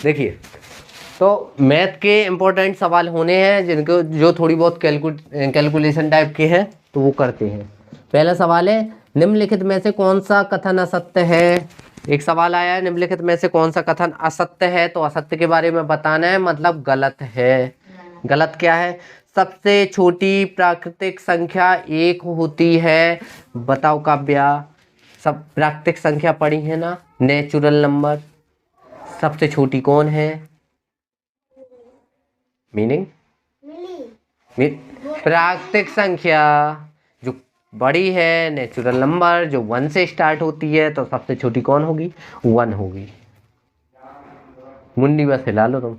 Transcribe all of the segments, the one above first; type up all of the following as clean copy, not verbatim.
देखिए, तो मैथ के इम्पोर्टेंट सवाल होने हैं जिनको जो थोड़ी बहुत कैलकुलेशन टाइप के हैं तो वो करते हैं। पहला सवाल है, निम्नलिखित में से कौन सा कथन असत्य है। एक सवाल आया है, निम्नलिखित में से कौन सा कथन असत्य है, तो असत्य के बारे में बताना है, मतलब गलत है। गलत क्या है? सबसे छोटी प्राकृतिक संख्या एक होती है। बताओ काव्या, सब प्राकृतिक संख्या पढ़ी है ना, नेचुरल नंबर। सबसे छोटी कौन है? मीनिंग प्राकृतिक संख्या जो बड़ी है, नेचुरल नंबर जो 1 से स्टार्ट होती है, तो सबसे छोटी कौन होगी? 1 होगी। मुंडी बस हिला लो तुम,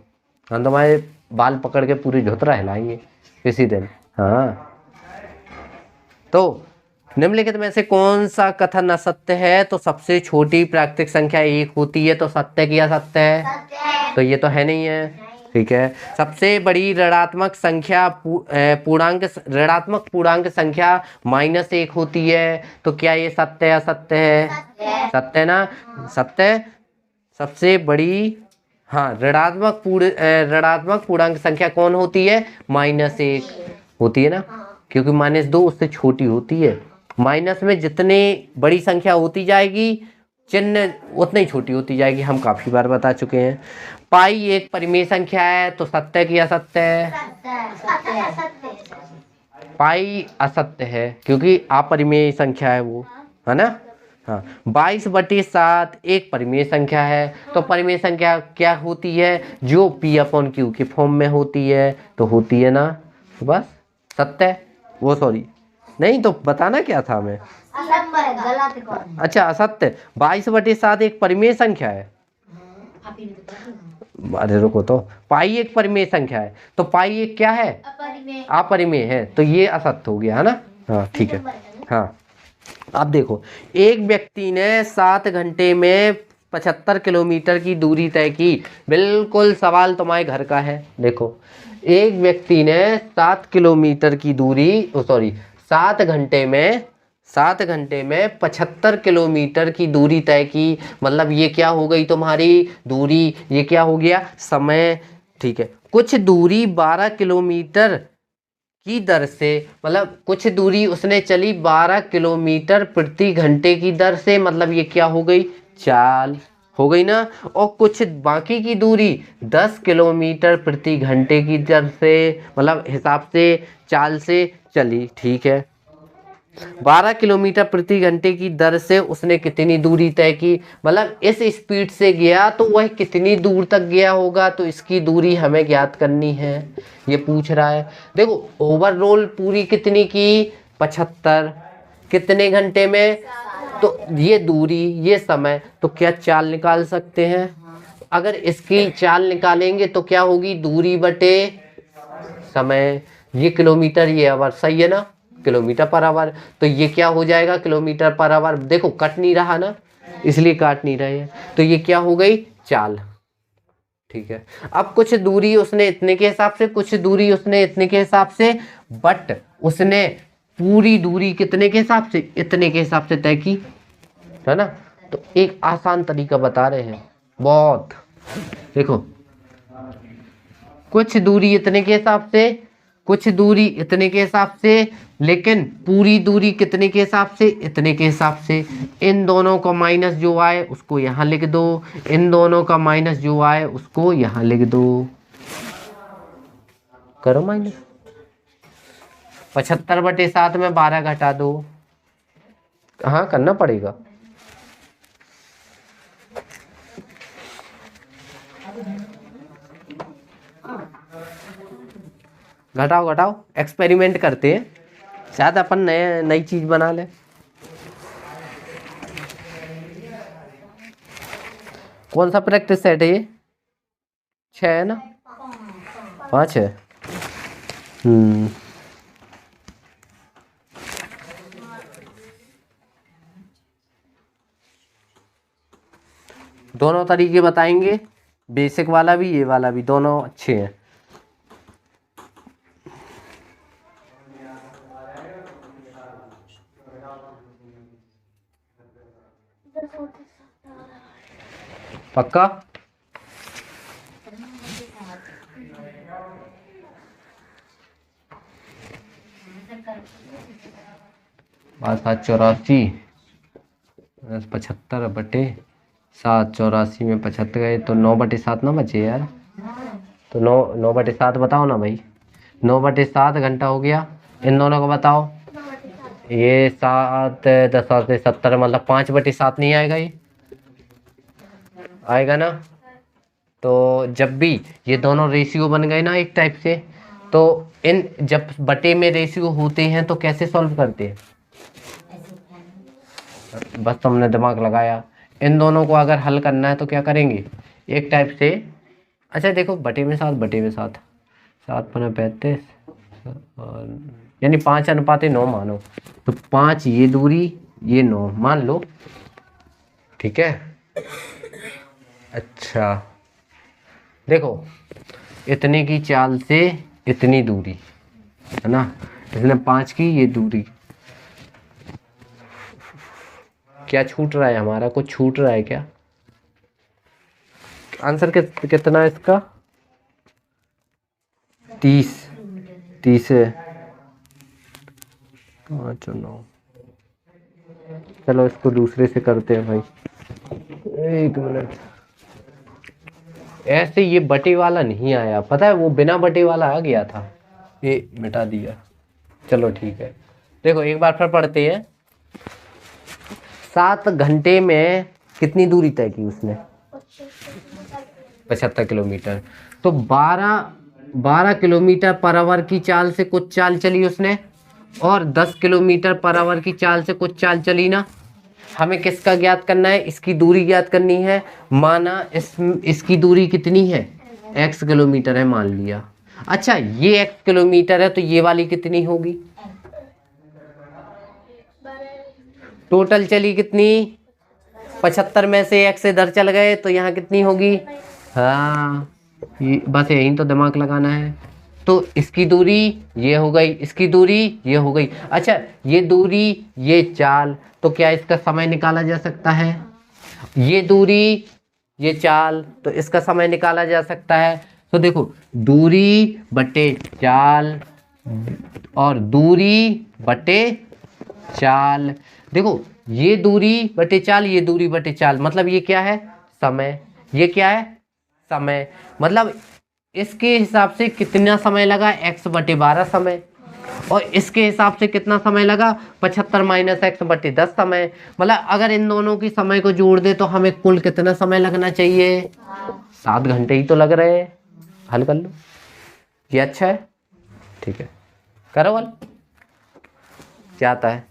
हम तुम्हारे बाल पकड़ के पूरी धोतरा हिलाएंगे किसी दिन। हाँ, तो निम्नलिखित में से कौन सा कथन असत्य है, तो सबसे छोटी प्राकृतिक संख्या एक होती है, तो सत्य की असत्य है? तो ये तो है नहीं है, ठीक है। सबसे बड़ी ऋणात्मक संख्या ऋणात्मक पूर्णांक संख्या -1 होती है, तो क्या ये सत्य है असत्य है? सत्य ना, सत्य। सबसे बड़ी, हाँ, ऋणात्मक पूर्णांक संख्या कौन होती है? -1 होती है ना, क्योंकि -2 उससे छोटी होती है। माइनस में जितनी बड़ी संख्या होती जाएगी, चिन्ह उतनी छोटी होती जाएगी, हम काफी बार बता चुके हैं। पाई एक परिमेय संख्या है, तो सत्य की असत्य है? पाई असत्य है, क्योंकि अपरिमेय संख्या है वो, है ना। हाँ, 22/7 एक परिमेय संख्या है, तो परिमेय संख्या क्या होती है? जो P/Q के फॉर्म में होती है, तो होती है ना, बस सत्य। वो सॉरी, नहीं तो बताना क्या था हमें? अच्छा, असत्य। 22/7 एक परिमेय संख्या है। अरे रुको, तो पाई एक परिमेय संख्या है, तो पाई एक क्या है? अपरिमेय है, तो ये असत्य हो गया, है ना। हाँ ठीक है। हाँ, अब देखो, एक व्यक्ति ने 7 घंटे में 75 किलोमीटर की दूरी तय की। बिल्कुल सवाल तुम्हारे घर का है। देखो, एक व्यक्ति ने 7 किलोमीटर की दूरी, सॉरी 7 घंटे में 75 किलोमीटर की दूरी तय की। मतलब ये क्या हो गई तुम्हारी दूरी, ये क्या हो गया? समय, ठीक है। कुछ दूरी 12 किलोमीटर की दर से, मतलब कुछ दूरी उसने चली 12 किलोमीटर प्रति घंटे की दर से, मतलब ये क्या हो गई? चाल हो गई ना। और कुछ बाकी की दूरी 10 किलोमीटर प्रति घंटे की दर से, मतलब हिसाब से चाल से चली, ठीक है। 12 किलोमीटर प्रति घंटे की दर से उसने कितनी दूरी तय की, मतलब इस स्पीड से गया तो वह कितनी दूर तक गया होगा, तो इसकी दूरी हमें ज्ञात करनी है, ये पूछ रहा है। देखो, ओवरऑल पूरी कितनी की? 75, कितने घंटे में? तो ये दूरी, ये समय, तो क्या चाल निकाल सकते हैं? अगर इसकी चाल निकालेंगे तो क्या होगी? दूरी बटे समय। ये किलोमीटर, ये आवर, सही है ना, किलोमीटर पर आवर। तो ये क्या हो जाएगा? Kilometre per hour. देखो कट नहीं रहा ना, इसलिए काट नहीं रहे हैं, तो ये क्या हो गई? चाल, ठीक है। अब कुछ दूरी उसने इतने के हिसाब से, कुछ दूरी उसने इतने के हिसाब से, बट उसने पूरी दूरी कितने के हिसाब से? इतने के हिसाब से तय की, है ना। तो एक आसान तरीका बता रहे हैं, बहुत। देखो, कुछ दूरी इतने के हिसाब से, कुछ दूरी इतने के हिसाब से, लेकिन पूरी दूरी कितने के हिसाब से? इतने के हिसाब से। इन दोनों का माइनस जो आए उसको यहाँ लिख दो, इन दोनों का माइनस जो आए उसको यहाँ लिख दो। करो माइनस। 75/7 में 12 घटा दो। हाँ, करना पड़ेगा। घटाओ घटाओ, एक्सपेरिमेंट करते हैं, शायद अपन नई चीज बना ले। कौन सा प्रैक्टिस सेट है ये? 6 है ना? 5 है। दोनों तरीके बताएंगे, बेसिक वाला भी, ये वाला भी, दोनों अच्छे हैं। पक्का? 5×7 = 84, 75/7, 84 में 75 गए तो 9/7 ना बचे यार। तो 9/7 बताओ ना भाई, 9/7 घंटा हो गया। इन दोनों को बताओ, ये 7 10 से 70 मतलब 5/7 नहीं आएगा, ये आएगा ना। तो जब भी ये दोनों रेशियो बन गए ना एक टाइप से, तो इन जब बटे में रेशियो होते हैं तो कैसे सॉल्व करते हैं, बस तुमने दिमाग लगाया। इन दोनों को अगर हल करना है तो क्या करेंगे, एक टाइप से। अच्छा देखो, बटे में 7, 7×5 और यानी 5:9 मानो, तो 5 ये दूरी, ये 9 मान लो, ठीक है। अच्छा देखो, इतने की चाल से इतनी दूरी है ना, इसने 5 की ये दूरी, क्या छूट रहा है हमारा, कुछ छूट रहा है क्या? आंसर कितना है इसका? 30 है। 5 और 9, चलो इसको दूसरे से करते हैं भाई, 1 मिनट। ऐसे ये बटे वाला नहीं आया, पता है, वो बिना बटे वाला आ गया था, ये मिटा दिया। चलो ठीक है, देखो एक बार फिर पढ़ते हैं। 7 घंटे में कितनी दूरी तय की उसने? 75 किलोमीटर। तो 12 किलोमीटर पर आवर की चाल से कुछ चाल चली उसने, और 10 किलोमीटर पर आवर की चाल से कुछ चाल चली ना। हमें किसका ज्ञात करना है? इसकी दूरी ज्ञात करनी है। माना इसकी दूरी कितनी है? x किलोमीटर है मान लिया। अच्छा ये x किलोमीटर है, तो ये वाली कितनी होगी? टोटल चली कितनी? 75 में से x इधर चल गए तो यहाँ कितनी होगी? हाँ, बस यही तो दिमाग लगाना है। तो इसकी दूरी ये हो गई, इसकी दूरी ये हो गई। अच्छा ये दूरी, ये चाल, तो क्या इसका समय निकाला जा सकता है? ये दूरी, ये चाल, तो इसका समय निकाला जा सकता है। तो देखो, दूरी बटे चाल और दूरी बटे चाल, देखो ये दूरी बटे चाल, ये दूरी बटे चाल, मतलब ये क्या है? समय। ये क्या है? समय। मतलब इसके हिसाब से कितना समय लगा? x/12 समय। और इसके हिसाब से कितना समय लगा? 75 - x/10 समय। मतलब अगर इन दोनों की समय को जोड़ दे तो हमें कुल कितना समय लगना चाहिए? 7 घंटे ही तो लग रहे हैं। हल कर लो, ये अच्छा है, ठीक है, करो हल। क्या आता है?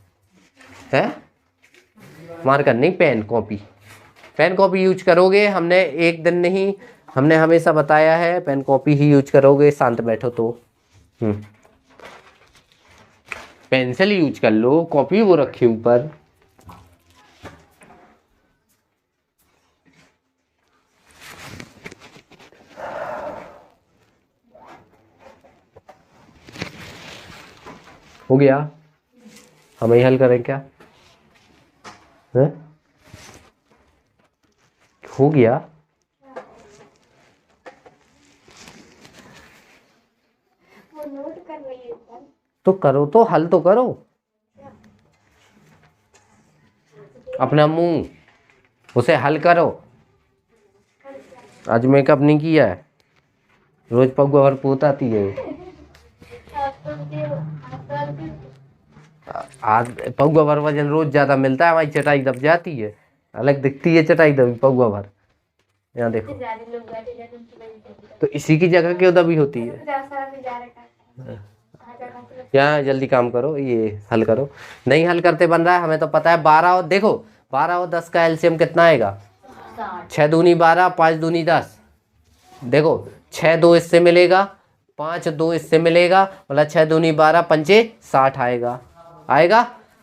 मार्कर नहीं, pen copy. Pen copy use करोगे, हमने एक दिन नहीं, हमने हमेशा बताया है पेन कॉपी ही यूज करोगे। शांत बैठो तो। पेंसिल यूज कर लो, कॉपी वो रखी ऊपर। हो गया, हम ही हल करें क्या? है? हो गया। तो करो, तो हल तो करो अपना मुंह, उसे हल करो। आज मेकअप नहीं किया है, रोज पगुआ भर पूत आती है। आज पगुआ भर वजन रोज ज्यादा मिलता है, हमारी चटाई दब जाती है, अलग दिखती है चटाई दबी पगुआ भर। यहाँ देखो, तो इसी की जगह क्यों दबी होती है? यहाँ जल्दी काम करो, ये हल करो। नहीं हल करते बन रहा है, हमें तो पता है। 12 और देखो, 12 और 10 का एलसीएम कितना आएगा? 6 दूनी 12, 5 दूनी 10। देखो 6 2 इससे मिलेगा, 5 2 इससे मिलेगा, मतलब 6 दूनी 12, 5 60 आएगा।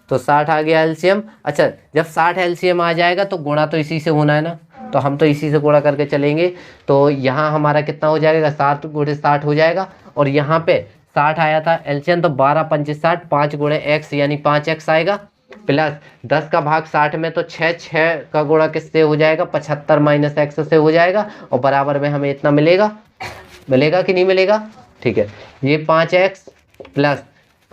तो 60 आ गया एलसीएम। अच्छा जब 60 एलसीएम आ जाएगा तो गुणा तो इसी से होना है ना, तो हम तो इसी से गुणा करके चलेंगे। तो यहाँ हमारा कितना हो जाएगा? 7 × 60 हो जाएगा। और यहाँ पे 60 आया था एलसीएम, तो 12 5 60, 5 × x यानी 5x आएगा, प्लस 10 का भाग 60 में, तो 6 का गुणा किससे हो जाएगा? 75 - x से हो जाएगा। और बराबर में हमें इतना मिलेगा कि नहीं मिलेगा? ठीक है, ये 5x प्लस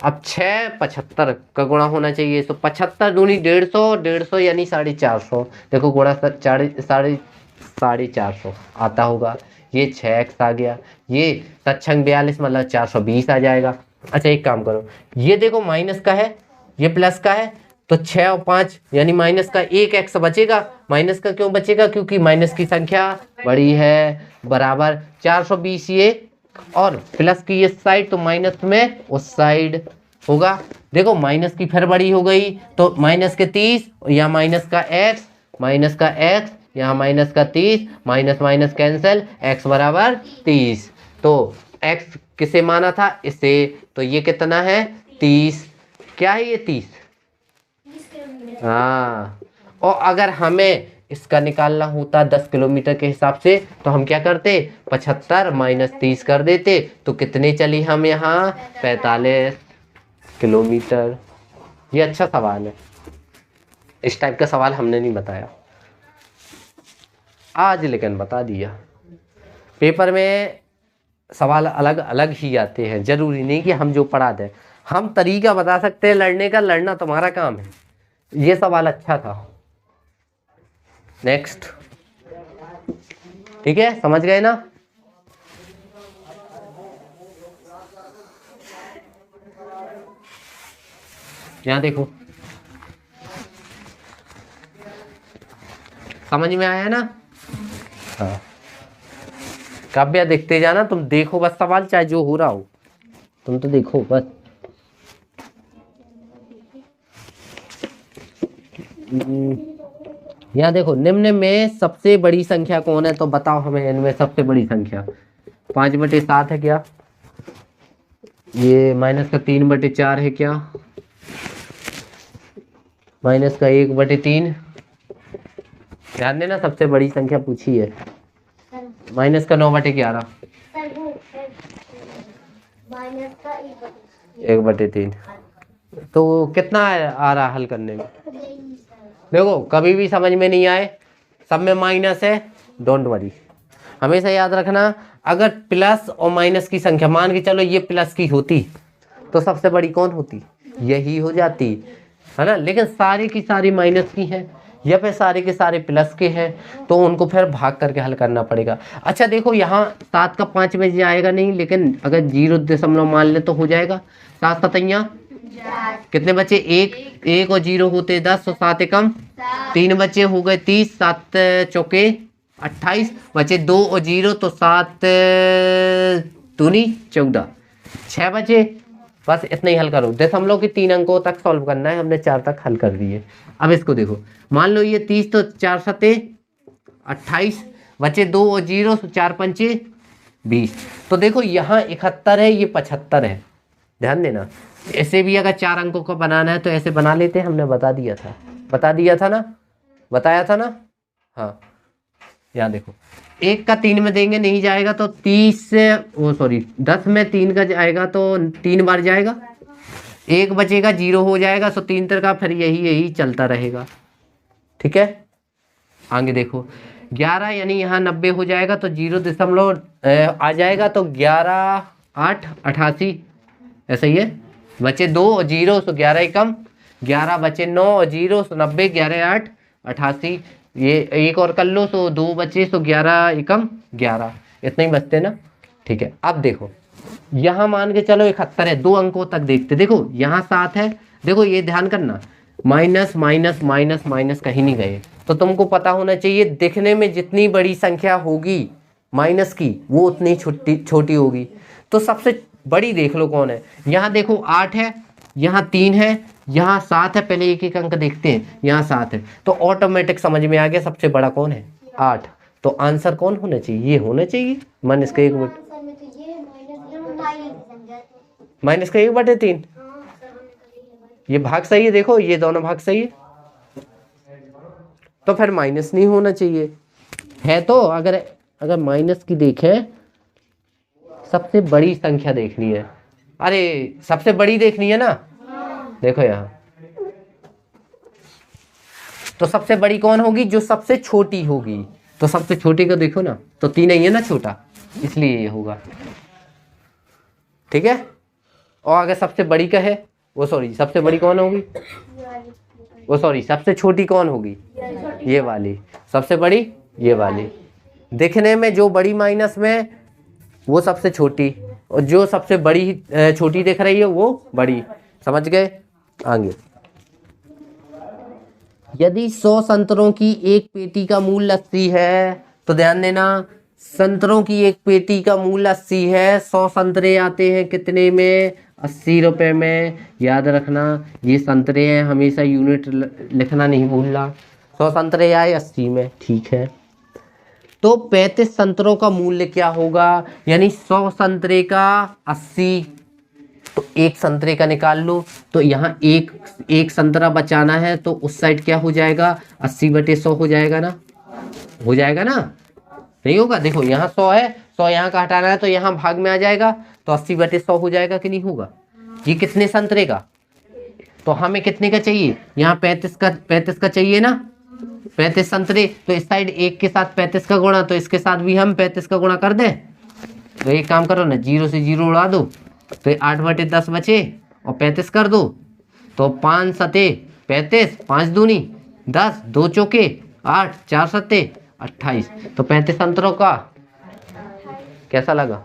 अब 6 75 का गुणा होना चाहिए, तो 75 दूनी 150, 150 यानी 450। देखो गुणा साढ़े 400 आता होगा। ये 6x आ गया, ये 7×42 मतलब 420 आ जाएगा। अच्छा एक काम करो, ये देखो माइनस का है, ये प्लस का है, तो 6 और 5 यानी माइनस का 1x बचेगा। माइनस का क्यों बचेगा? क्योंकि माइनस की संख्या बड़ी है, बराबर 420 ये, और प्लस की इस साइड तो माइनस में उस साइड होगा। देखो माइनस की फिर बड़ी हो गई, तो माइनस के 30, या माइनस का x, माइनस का x, यहाँ माइनस का 30, माइनस माइनस कैंसिल, x बराबर 30। तो x किसे माना था? इसे। तो ये कितना है? 30। क्या है ये? 30। हाँ, और अगर हमें इसका निकालना होता 10 किलोमीटर के हिसाब से, तो हम क्या करते? 75 माइनस 30 कर देते, तो कितने चली हम यहाँ? 45 किलोमीटर। ये अच्छा सवाल है, इस टाइप का सवाल हमने नहीं बताया आज, लेकिन बता दिया। पेपर में सवाल अलग अलग ही आते हैं, जरूरी नहीं कि हम जो पढ़ा दें। हम तरीका बता सकते हैं लड़ने का, लड़ना तुम्हारा काम है। ये सवाल अच्छा था। नेक्स्ट, ठीक है, समझ गए ना? यहाँ देखो, समझ में आया ना? हाँ, काव्या देखते जाना, तुम देखो बस सवाल, चाहे जो हो रहा हो तुम तो देखो बस। यहाँ देखो, निम्न में सबसे बड़ी संख्या कौन है? तो बताओ हमें इनमें सबसे बड़ी संख्या। 5/7 है क्या? ये माइनस का 3/4 है क्या? माइनस का 1/3। ध्यान देना, सबसे बड़ी संख्या पूछी है। माइनस का 9/11। 1/3। तो कितना आ रहा हल करने में? देखो कभी भी समझ में नहीं आए, सब में माइनस है, डोंट वरी। हमेशा याद रखना, अगर प्लस और माइनस की संख्या, मान के चलो ये प्लस की होती तो सबसे बड़ी कौन होती? यही हो जाती है ना। लेकिन सारी की सारी माइनस की है, या फिर सारे के सारे प्लस के हैं, तो उनको फिर भाग करके हल करना पड़ेगा। अच्छा देखो, यहाँ 7 का 5 में जाएगा नहीं, लेकिन अगर 0 मान ले तो हो जाएगा। 7 7 कितने बचे? 1 1 और 0 होते 10, और 7 एकम 3 बचे, हो गए 30, 7 चौके 28, बचे 2 और 0, तो 7 दूनी 14, 6 बचे। बस इतना ही हल करो। दशमलव के 3 अंकों तक सॉल्व करना है, हमने 4 तक हल कर दिए। अब इसको देखो, मान लो ये 30, तो 4 7 28, बचे 2 और 0, तो 4 5 20। तो देखो यहाँ 71 है, ये 75 है। ध्यान देना, ऐसे भी अगर 4 अंकों का बनाना है तो ऐसे बना लेते, हमने बता दिया था ना, बताया था ना। हाँ, यहाँ देखो, 1 का 3 में देंगे नहीं जाएगा, तो 30 सॉरी 10 में 3 का जाएगा तो 3 बार जाएगा, 1 बचेगा, 0 हो जाएगा, तो 3 का फिर यही चलता रहेगा। ठीक है, आगे देखो, 11 यानी यहाँ 90 हो जाएगा, तो 0 आ जाएगा, तो 11 8 88, ऐसा ही है। बचे 2 और 0, तो 11 एकम 11, बचे 9 और 0, तो 90, 11 8 88। ये एक और कर लो, तो 2 बचे, तो 11 एकम 11, इतना ही बचते ना। ठीक है, अब देखो यहाँ मान के चलो 71 है, 2 अंकों तक देखते। देखो यहाँ 7 है, देखो ये ध्यान करना, माइनस माइनस माइनस माइनस कहीं नहीं गए। तो तुमको पता होना चाहिए, दिखने में जितनी बड़ी संख्या होगी माइनस की, वो उतनी छोटी होगी। तो सबसे बड़ी देख लो कौन है। यहाँ देखो 8 है, यहाँ 3 है, यहाँ 7 है। पहले एक एक अंक देखते हैं, यहाँ 7 है, तो ऑटोमेटिक समझ में आ गया सबसे बड़ा कौन है? 8। तो आंसर कौन होना चाहिए? ये होना चाहिए, माइनस का 1/3। ये भाग सही है, देखो ये दोनों भाग सही है, तो फिर माइनस नहीं होना चाहिए है। तो अगर माइनस की देखें, सबसे बड़ी संख्या देखनी है, अरे सबसे बड़ी देखनी है ना। देखो यहाँ, तो सबसे बड़ी कौन होगी? जो सबसे छोटी होगी। तो सबसे छोटी को देखो ना, तो 3 ही है ना छोटा, इसलिए ये होगा। ठीक है, और आगे सबसे बड़ी का है, वो सॉरी सबसे बड़ी कौन होगी, वो सॉरी सबसे छोटी कौन होगी, ये वाली। सबसे बड़ी ये वाली। दिखने में जो बड़ी माइनस में वो सबसे छोटी, और जो सबसे बड़ी छोटी दिख रही है वो बड़ी। समझ गए? आगे यदि 100 संतरों की एक पेटी का मूल्य 80 है, तो ध्यान देना, संतरों की एक पेटी का मूल्य 80 है। 100 संतरे आते हैं कितने में, 80 रुपए में। याद रखना ये संतरे हैं, हमेशा यूनिट लिखना नहीं भूलना। 100 संतरे आए 80 में, ठीक है। तो 35 संतरों का मूल्य क्या होगा, यानी 100 संतरे का 80, तो एक संतरे का निकाल लो। तो यहाँ एक संतरा बचाना है, तो उस साइड क्या हो जाएगा, 80/100 हो जाएगा ना, हो जाएगा ना, नहीं होगा? देखो यहाँ 100 है, 100 यहाँ का हटाना है, तो यहाँ भाग में आ जाएगा, तो 80/100 हो जाएगा कि नहीं होगा? ये कितने संतरे का, तो हमें कितने का चाहिए, यहाँ 35 का चाहिए ना, 35 संतरे। तो इस साइड एक के साथ 35 का गुणा, तो इसके साथ भी हम 35 का गुणा कर दें। तो एक काम करो ना, 0 से 0 उड़ा दो, तो 8/10 बचे, और 35 कर दो, तो 5 सते 35, 5 दूनी 10, 2 चौके 8, 4 सते 28। तो 35 संतरों का कैसा लगा,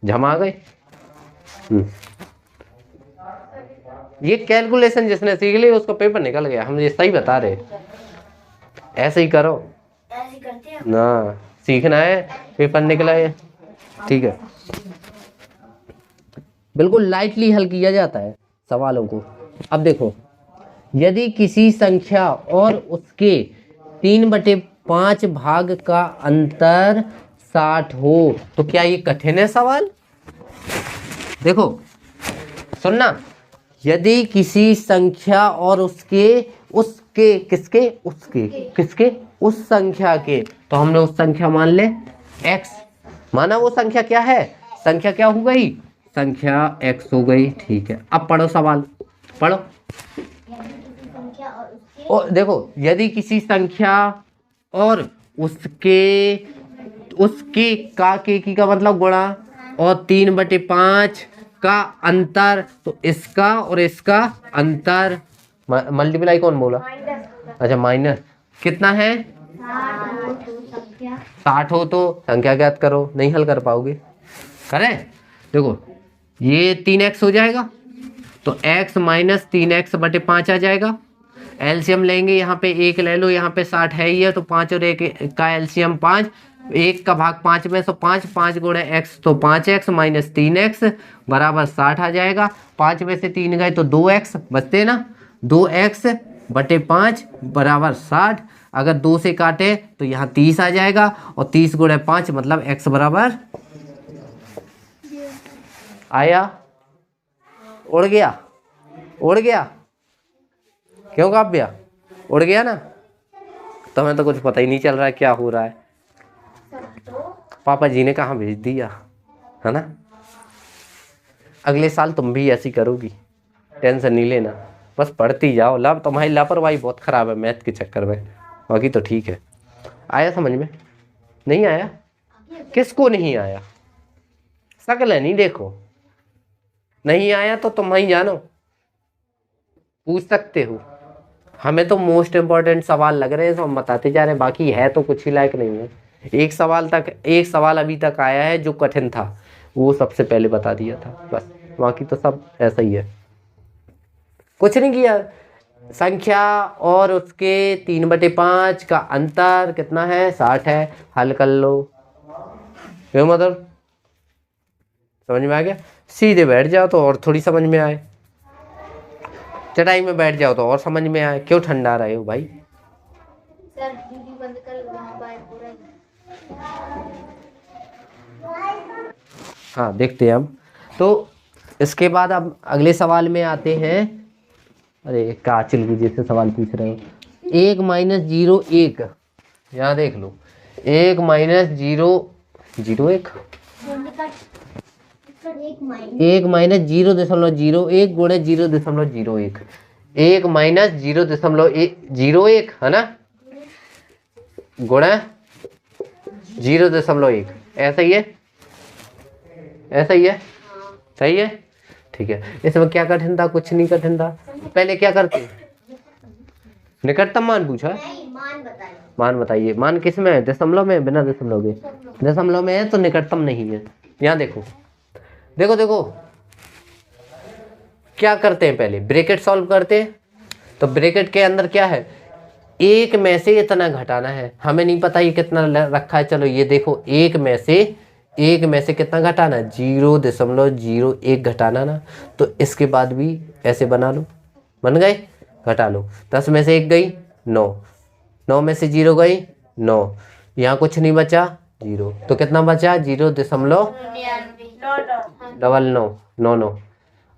जमा गए। ये कैलकुलेशन जिसने सीख ली उसको पेपर निकल गया, हम ये सही बता रहे। ऐसे ही करो, ऐसे करते हैं ना, सीखना है, पेपर निकला है, ठीक है। बिल्कुल लाइटली हल किया जाता है सवालों को। अब देखो, यदि किसी संख्या और उसके 3/5 भाग का अंतर 60 हो, तो क्या ये कठिन है सवाल? देखो सुनना, यदि किसी संख्या और किसके उस संख्या के, तो हमने उस संख्या मान ले x, माना वो संख्या क्या है, संख्या क्या हो गई, संख्या x हो गई, ठीक है। अब पढ़ो सवाल, पढ़ो। और देखो, यदि किसी संख्या और उसके का मतलब गुणा, और 3/5 का अंतर, तो इसका और इसका अंतर, मल्टीप्लाई कौन बोला, अच्छा माइनस, कितना है 60 हो, तो संख्या ज्ञात करो। नहीं हल कर पाओगे, करें? देखो ये 3x हो जाएगा, तो x - 3x/5 आ जाएगा। एलसीएम लेंगे, यहाँ पे 1 ले लो, यहाँ पे 60 है ही है, तो 5 और 1 का एलसीएम 5, 1 का भाग 5 में, तो 5 गुणे x, तो 5x - 3x बराबर 60 आ जाएगा। 5 में से 3 गए तो 2x बचते ना, 2x/5 बराबर 60। अगर 2 से काटे तो यहाँ 30 आ जाएगा, और 30 गुणे 5 मतलब x बराबर आया, उड़ गया, उड़ गया, क्यों काव्या, उड़ गया ना? तो हमें तो कुछ पता ही नहीं चल रहा है क्या हो रहा है। पापा जी ने कहाँ भेज दिया है ना। अगले साल तुम भी ऐसी करोगी, टेंशन नहीं लेना, बस पढ़ती जाओ। तुम्हारी लापरवाही बहुत खराब है मैथ के चक्कर में, बाकी तो ठीक है। आया समझ में? नहीं आया? किसको नहीं आया? शकल है नहीं, देखो नहीं आया तो तुम ही जानो, पूछ सकते हो। हमें तो मोस्ट इम्पोर्टेंट सवाल लग रहे हैं, तो हम बताते जा रहे हैं, बाकी है तो कुछ ही लायक नहीं है। एक सवाल अभी तक आया है जो कठिन था, वो सबसे पहले बता दिया था, बस। बाकी तो सब ऐसा ही है, कुछ नहीं किया। संख्या और उसके 3/5 का अंतर कितना है, 60 है। हल कर लो, क्यों मतलब समझ में आ गया? सीधे बैठ जाओ तो और थोड़ी समझ में आए, चटाई में बैठ जाओ तो और समझ में आए। क्यों ठंडा रहे हो भाई? सर वीडियो बंद कर लो, हाँ देखते हैं हम। तो इसके बाद अब अगले सवाल में आते हैं। अरे काचिल जैसे सवाल पूछ रहे हो। 1 - 0 1, यहाँ देख लो, 1 - 0 0 1, 1 - 0.01 गुणे 0.01, 1 - 0.01 है ना, गुणे 0.1, ऐसा ही है, ऐसा ही है। सही है, ठीक है। इसमें क्या कठिन था? कुछ नहीं कठिन था। पहले क्या करते, निकटतम मान पूछा है, मान बताइए। मान किस में है? दशमलव में? बिना दशमलव के? दशमलव में है तो निकटतम नहीं है। यहाँ देखो देखो देखो, क्या करते हैं, पहले ब्रैकेट सॉल्व करते हैं। तो ब्रैकेट के अंदर क्या है, एक में से इतना घटाना है। हमें नहीं पता ये कितना रखा है, चलो ये देखो, एक में से कितना घटाना है? 0.01 घटाना ना। तो इसके बाद भी ऐसे बना लो, बन गए, घटा लो। 10 में से 1 गई 9, 9 में से 0 गई 9, यहाँ कुछ नहीं बचा 0, तो कितना बचा? 0.9999।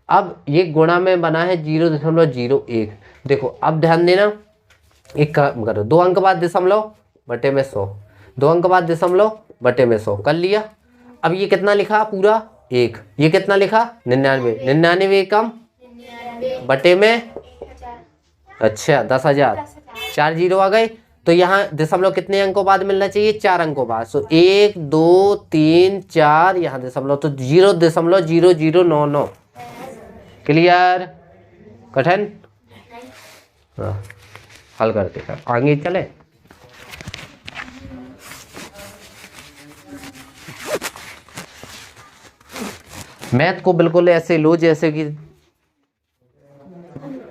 अब ये गुणा में बना है 0.01। देखो अब ध्यान देना, एक काम करो, 2 अंक बाद दशमलव बटे में 100, 2 अंक बाद दशमलव बटे में 100 कर लिया। अब ये कितना लिखा? पूरा 1। ये कितना लिखा? 99, 99 कम बटे में, अच्छा 10,000, 4 जीरो आ गए। तो यहाँ दशमलव कितने अंकों बाद मिलना चाहिए? 4 अंकों बाद। सो 1 2 3 4, यहाँ दशमलव, तो 0.0099। क्लियर? कठिन? हाँ, हल करते हैं, आगे चले। मैथ को बिल्कुल ऐसे लो जैसे कि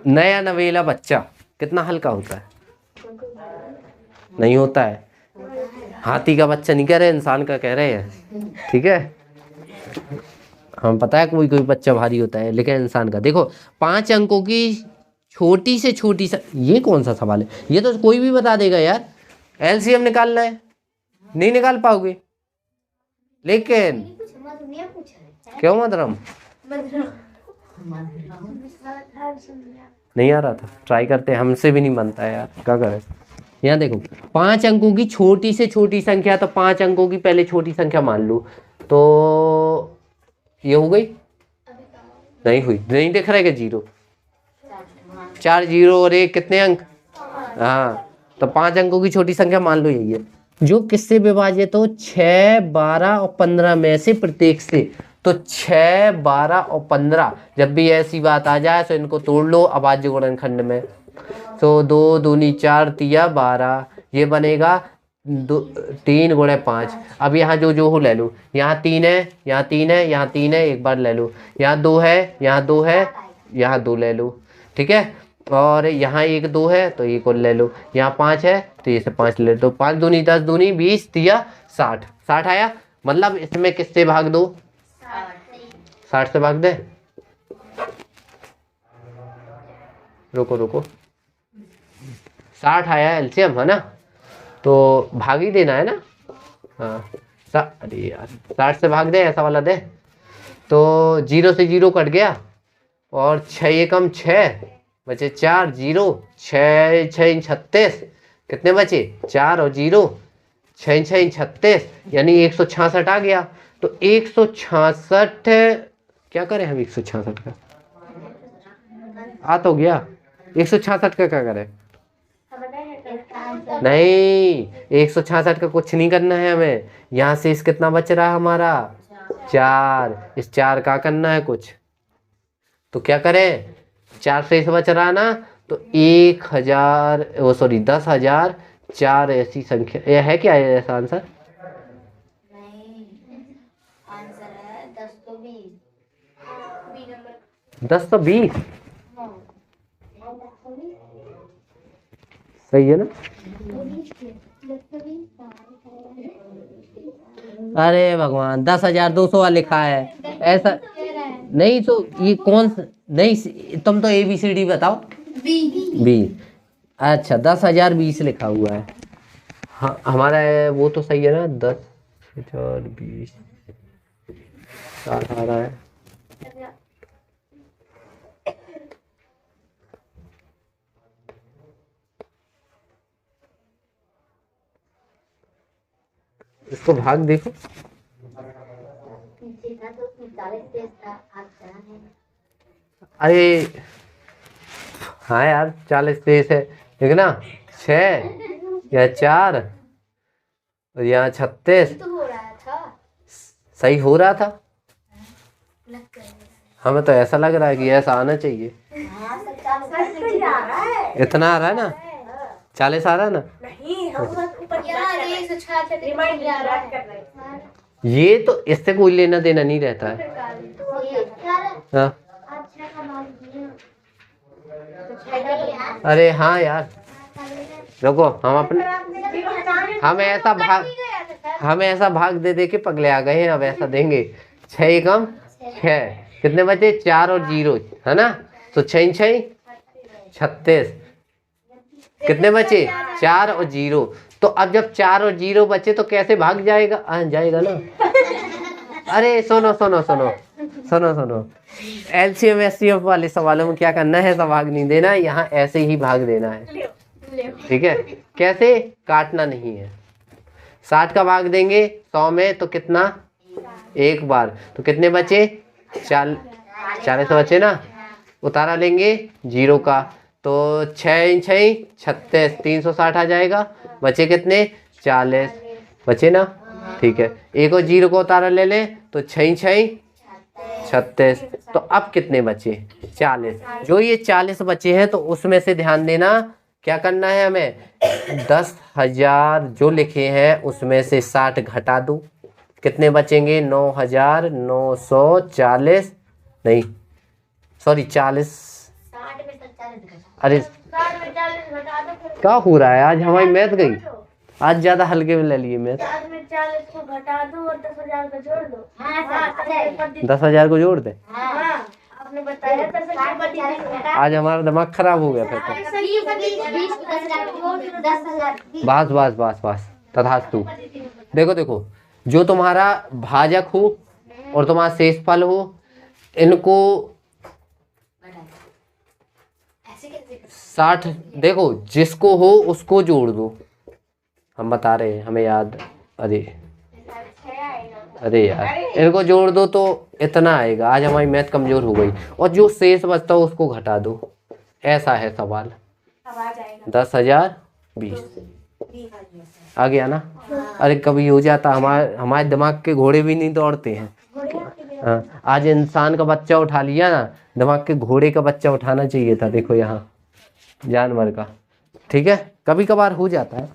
नया नवेला बच्चा। कितना हल्का होता है? नहीं होता है। हाथी का बच्चा नहीं कह रहे, इंसान का कह रहे हैं, ठीक है। हम पता है कोई कोई बच्चा भारी होता है, लेकिन इंसान का देखो, 5 अंकों की छोटी से छोटी ये कौन सा सवाल है? ये तो कोई भी बता देगा यार। एलसीएम निकालना है, नहीं निकाल पाओगे। लेकिन क्यों मधुरम? नहीं आ रहा था, ट्राई करते, हमसे भी नहीं बनता है यार, क्या करें। यहाँ देखो, 5 अंकों की छोटी से छोटी संख्या, तो 5 अंकों की पहले छोटी संख्या मान लो, तो ये हो गई, नहीं हुई, नहीं दिख रहा है कि 0, 4 0 और 1 कितने अंक? हाँ, तो 5 अंकों की छोटी संख्या मान लो यही है, जो किससे विभाजित हो? 6, 12 और 15 में से प्रत्येक से। तो 6, 12 और 15, जब भी ऐसी बात आ जाए तो इनको तोड़ लो अभाज्य गुणनखंड में। तो 2 दूनी 4 तिया 12, ये बनेगा 3 गुणे 5। अब यहाँ जो हो ले लो, यहाँ 3 है, यहाँ 3 है, यहाँ 3 है, एक बार ले लो, यहाँ 2 है, यहाँ 2 है, यहाँ 2 ले लो, ठीक है। और यहाँ 1 2 है तो 1 और ले लो, यहाँ 5 है तो ये से 5 ले लो। तो 5 दूनी 10 दूनी 20 तिया 60, 60 आया। मतलब इसमें किससे भाग दो? 60 से भाग दे। रुको रुको, 60 आया एलसीएम है ना, तो भाग ही देना है ना। हाँ, अरे यार 60 से भाग दे, ऐसा वाला दे। तो 0 से 0 कट गया, और 6 एकम 6 बचे 4, 0 6 6 36, कितने बचे? 4 और 0, 6 6 36, यानी 166 आ गया। तो 166 क्या करें हम? 166 का आ तो गया, 166 का क्या करें? नहीं, 166 का कुछ नहीं करना है हमें। यहाँ से इस कितना बच रहा है हमारा? 4, इस 4 का करना है कुछ, तो क्या करें? 4 से इस बच रहा ना, तो 1000, ओ सॉरी 10,000, 4 ऐसी संख्या, यह है क्या ऐसा आंसर? नहीं, आंसर है 10 तो 20। सही है ना? अरे भगवान, 10,200 लिखा है ऐसा नहीं, तो ये कौन सा? नहीं, तुम तो ABCD बताओ। बी, अच्छा 10,020 लिखा हुआ है। हाँ हमारा है, वो तो सही है ना, 10,020 आ रहा है। इसको भाग देखो, अरे हाँ यार 40 तेज है, ठीक है ना। 6 या 4 और यहाँ 36, सही हो रहा था। हमें तो ऐसा लग रहा है कि ऐसा आना चाहिए। इतना आ रहा है ना, 40 आ रहा है ना। ये तो इससे कोई लेना देना नहीं रहता है। हाँ। अरे हाँ यार, रुको, हम ऐसा भाग दे दे के पगले आ गए हैं। अब ऐसा देंगे 6 एकम 6, कितने बचे 4 और 0 है ना। तो 6 6 36, कितने बचे 4 और 0। तो अब जब 4 और 0 बचे तो कैसे भाग जाएगा, जाएगा ना। अरे सुनो सुनो सुनो सुनो सुनो, LCM SCF वाले सवालों में क्या करना है, ऐसा भाग नहीं देना, यहाँ ऐसे ही भाग देना है। ठीक है, कैसे, काटना नहीं है। 60 का भाग देंगे 100 में तो कितना, एक बार, तो कितने बचे 40 बचे ना। उतारा लेंगे 0 का, तो 6 6 36, 360 आ जाएगा। बचे कितने 40 बचे ना। ठीक है, एक और 0 को उतारा ले लें तो 6 6 36। तो अब कितने बचे 40। जो ये 40 बचे हैं तो उसमें से ध्यान देना क्या करना है हमें, 10,000 जो लिखे हैं उसमें से 60 घटा दो, कितने बचेंगे 9,940, नहीं सॉरी 40। अरे क्या हो रहा है आज, हमारी मैथ गई आज, ज्यादा हल्के में ले लिए मैथ। 40 को घटा दो और 10,000 को जोड़ दो। 10,000 को जोड़ दे। आपने बताया आज हमारा दिमाग खराब हो गया फिर तो। बस बस बस बस, तथास्तु। देखो देखो, जो तुम्हारा भाजक हो और तुम्हारा शेषफल हो, इनको 60, देखो जिसको हो उसको जोड़ दो। हम बता रहे हैं, हमें याद। अरे यार, इनको जोड़ दो तो इतना आएगा। आज हमारी मैथ कमजोर हो गई। और जो शेष बचता हो उसको घटा दो, ऐसा है सवाल। 10,020 आ गया ना। अरे कभी हो जाता, हमारे दिमाग के घोड़े भी नहीं दौड़ते हैं। हाँ, आज इंसान का बच्चा उठा लिया ना, दिमाग के घोड़े का बच्चा उठाना चाहिए था। देखो यहाँ जानवर का। ठीक है, कभी कभार हो जाता है,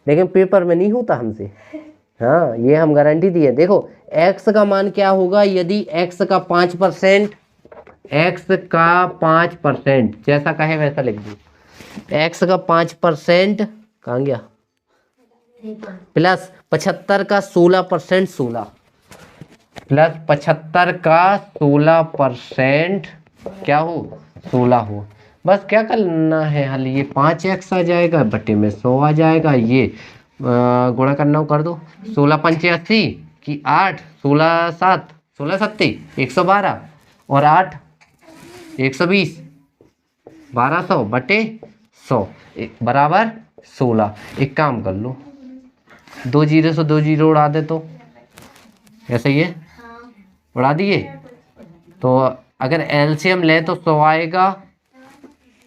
लेकिन पेपर में नहीं होता हमसे। हाँ, ये हम गारंटी दिए। देखो x का मान क्या होगा, यदि x का 5%, x का 5% जैसा कहे वैसा लिख दो। x का 5% कहाँ गया, प्लस 75 का 16%, 16 प्लस 75 का 16% क्या हो, 16 हो। बस क्या करना है हल, ये 5x आ जाएगा, बटे में 100 आ जाएगा। ये गुणा करना हो कर दो, 16 पंचे 80 की 8, 16 7 16 सत्ती 112 और 8 120, 1200 बटे 100 बराबर 16। एक काम कर लो, 2 जीरो से 2 जीरो उड़ा दे तो ऐसे ही है, उड़ा दिए। तो अगर एलसीएम ले तो 100 आएगा।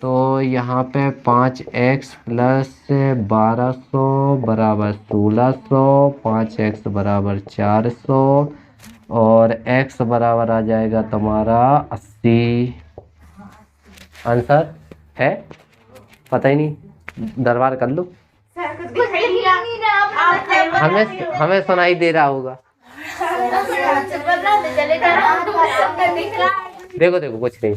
तो यहाँ पे 5x प्लस 1200 बराबर 1600, 5x बराबर 400 और x बराबर आ जाएगा तुम्हारा 80। आंसर है, पता ही नहीं, दरबार कर लो। हमें सुनाई दे रहा होगा। देखो देखो कुछ नहीं,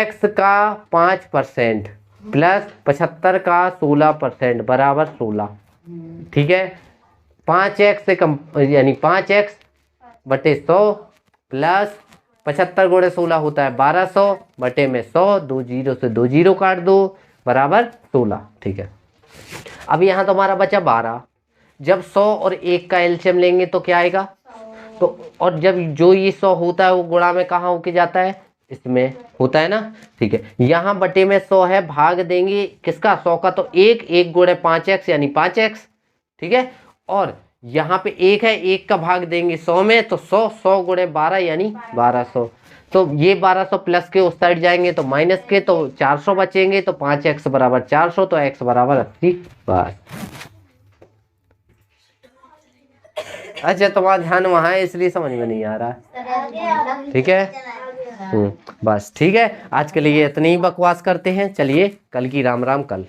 x का 5% प्लस 75 का 16% बराबर 16। ठीक है, 5x से कम यानी 5x बटे 100 प्लस 75 गुणे 16 होता है 1200 बटे में 100, 2 जीरो से 2 जीरो काट दो बराबर 16। ठीक है, अब यहाँ तुम्हारा बचा 12। जब 100 और 1 का एलसीएम लेंगे तो क्या आएगा, तो और जब जो ये 100 होता है वो गुणा में कहाँ होके जाता है, इसमें होता है ना। ठीक है, यहाँ बटे में 100 है, भाग देंगे किसका, 100 का, तो 1 गुणे 5x यानी 5x। ठीक है, और यहाँ पे 1 है, 1 का भाग देंगे 100 में तो 100 गुणे 12 यानी 1200। तो ये 1200 प्लस के उस साइड जाएंगे तो माइनस के, तो 400 बचेंगे। तो 5x बराबर 400, तो x बराबर 80। बस। अच्छा, तुम्हारा ध्यान वहाँ है इसलिए समझ में नहीं आ रहा। ठीक है। बस ठीक है, आज के लिए इतनी ही बकवास करते हैं। चलिए कल की राम राम कल।